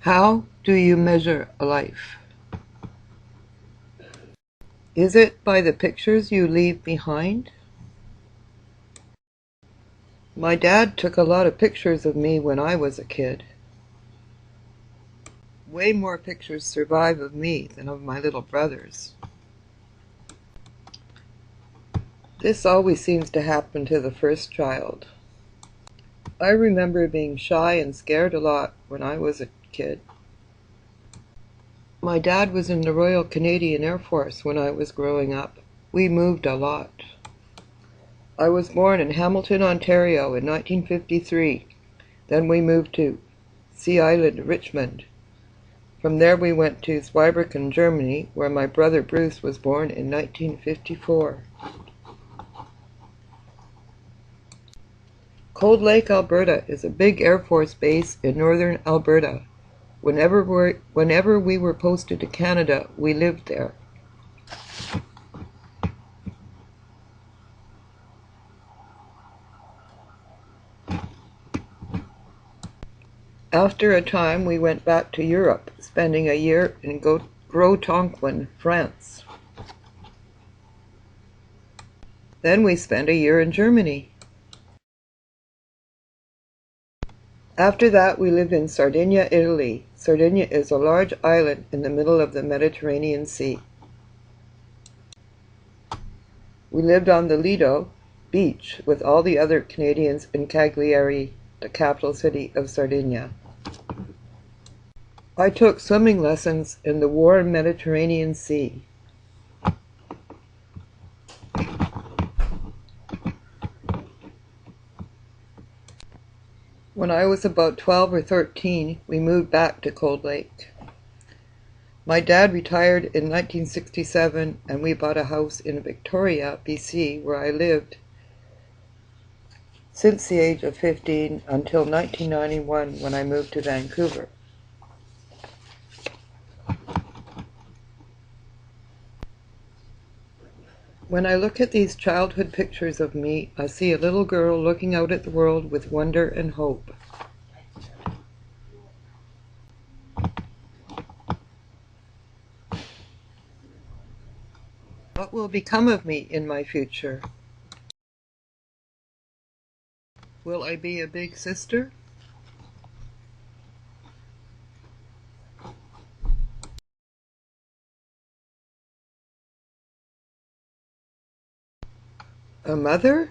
How do you measure a life? Is it by the pictures you leave behind? My dad took a lot of pictures of me when I was a kid. Way more pictures survive of me than of my little brothers. This always seems to happen to the first child. I remember being shy and scared a lot when I was a kid. My dad was in the Royal Canadian Air Force when I was growing up. We moved a lot. I was born in Hamilton, Ontario in 1953. Then we moved to Sea Island, Richmond. From there we went to Zweibrücken, Germany, where my brother Bruce was born in 1954. Cold Lake, Alberta is a big Air Force base in northern Alberta. Whenever we were posted to Canada, we lived there. After a time, we went back to Europe, spending a year in Gros-Tonquin, France. Then we spent a year in Germany. After that, we lived in Sardinia, Italy. Sardinia is a large island in the middle of the Mediterranean Sea. We lived on the Lido beach with all the other Canadians in Cagliari, the capital city of Sardinia. I took swimming lessons in the warm Mediterranean Sea. When I was about 12 or 13, we moved back to Cold Lake. My dad retired in 1967 and we bought a house in Victoria, BC, where I lived since the age of 15 until 1991 when I moved to Vancouver. When I look at these childhood pictures of me, I see a little girl looking out at the world with wonder and hope. What will become of me in my future? Will I be a big sister? A mother?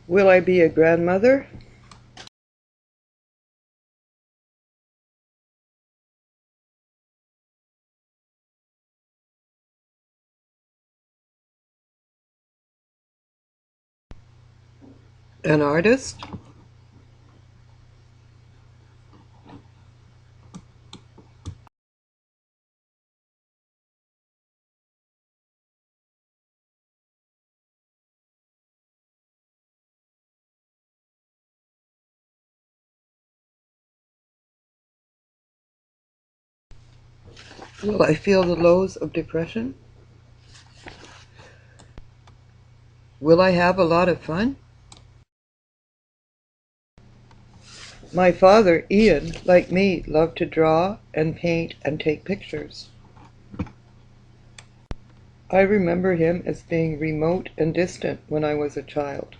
Will I be a grandmother? An artist? Will I feel the lows of depression? Will I have a lot of fun? My father, Ian, like me, loved to draw and paint and take pictures. I remember him as being remote and distant when I was a child.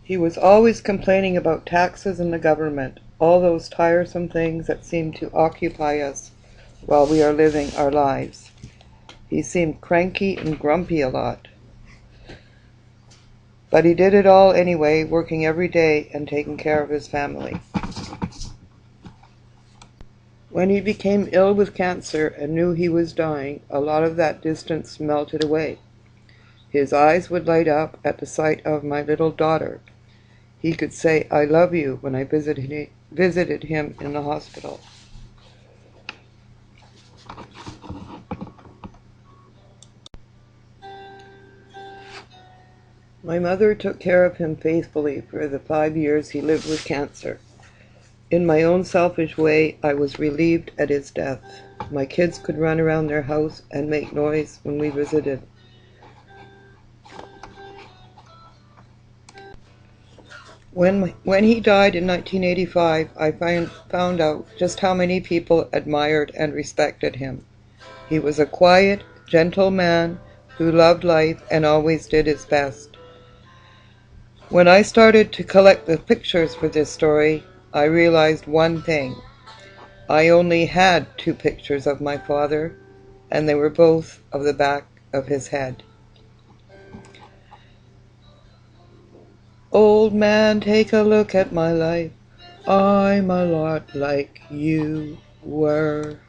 He was always complaining about taxes and the government, all those tiresome things that seem to occupy us while we are living our lives. He seemed cranky and grumpy a lot. But he did it all anyway, working every day and taking care of his family. When he became ill with cancer and knew he was dying, a lot of that distance melted away. His eyes would light up at the sight of my little daughter. He could say, "I love you," when I visited him in the hospital. My mother took care of him faithfully for the 5 years he lived with cancer. In my own selfish way, I was relieved at his death. My kids could run around their house and make noise when we visited. When he died in 1985, I found out just how many people admired and respected him. He was a quiet, gentle man who loved life and always did his best. When I started to collect the pictures for this story, I realized one thing. I only had 2 pictures of my father, and they were both of the back of his head. Old man, take a look at my life. I'm a lot like you were.